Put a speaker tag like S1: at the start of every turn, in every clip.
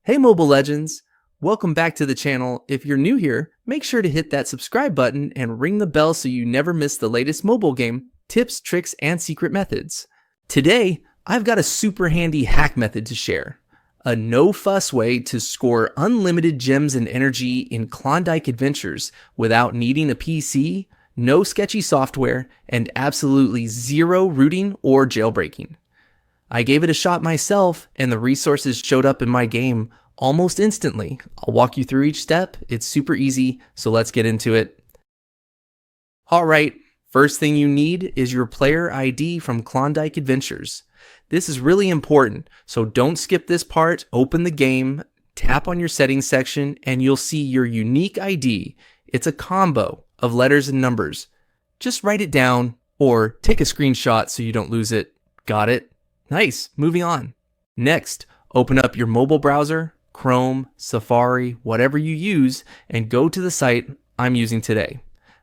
S1: Hey mobile legends, welcome back to the channel. If you're new here, make sure to hit that subscribe button and ring the bell so you never miss the latest mobile game, tips, tricks, and secret methods. Today, I've got a super handy hack method to share. A no-fuss way to score unlimited gems and energy in Klondike Adventures without needing a PC, no sketchy software, and absolutely zero rooting or jailbreaking. I gave it a shot myself, and the resources showed up in my game almost instantly. I'll walk you through each step. It's super easy, so let's get into it. Alright, first thing you need is your player ID from Klondike Adventures. This is really important, so don't skip this part. Open the game, tap on your settings section, and you'll see your unique ID. It's a combo of letters and numbers. Just write it down or take a screenshot so you don't lose it. Got it? Nice, moving on. Next, open up your mobile browser, Chrome, Safari, whatever you use, and go to the site I'm using today.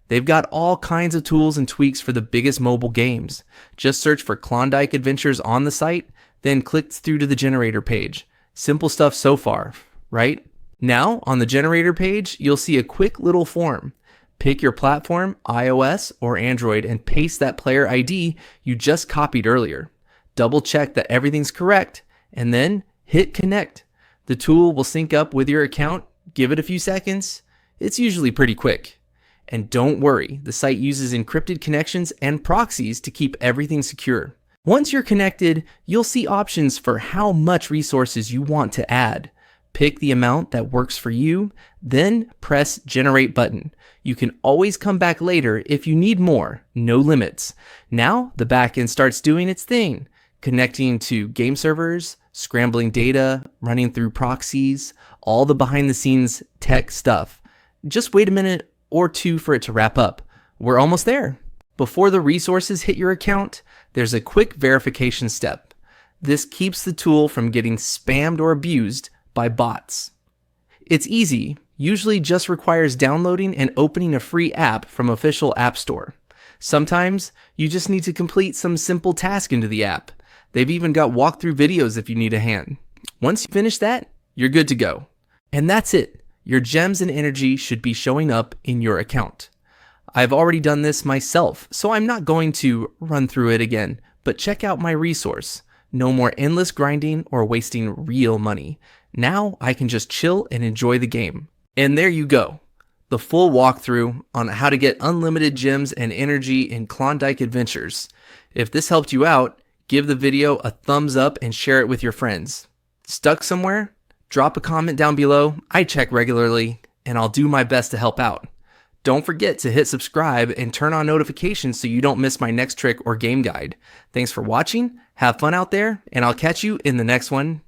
S1: They've got all kinds of tools and tweaks for the biggest mobile games. Just search for Klondike Adventures on the site, then click through to the generator page. Simple stuff so far, right? Now, on the generator page, you'll see a quick little form. Pick your platform, iOS or Android, and paste that player ID you just copied earlier. Double check that everything's correct, and then hit connect. The tool will sync up with your account. Give it a few seconds. It's usually pretty quick. And don't worry, the site uses encrypted connections and proxies to keep everything secure. Once you're connected, you'll see options for how much resources you want to add. Pick the amount that works for you, then press generate button. You can always come back later if you need more, no limits. Now the backend starts doing its thing. Connecting to game servers, scrambling data, running through proxies, all the behind the scenes tech stuff. Just wait a minute or two for it to wrap up. We're almost there. Before the resources hit your account, there's a quick verification step. This keeps the tool from getting spammed or abused by bots. It's easy, usually just requires downloading and opening a free app from official app store. Sometimes you just need to complete some simple task into the app. They've even got walkthrough videos if you need a hand. Once you finish that, you're good to go. And that's it. Your gems and energy should be showing up in your account. I've already done this myself, so I'm not going to run through it again, but check out my resource. No more endless grinding or wasting real money. Now I can just chill and enjoy the game. And there you go. The full walkthrough on how to get unlimited gems and energy in Klondike Adventures. If this helped you out, give the video a thumbs up and share it with your friends. Stuck somewhere? Drop a comment down below. I check regularly, and I'll do my best to help out. Don't forget to hit subscribe and turn on notifications so you don't miss my next trick or game guide. Thanks for watching, have fun out there, and I'll catch you in the next one.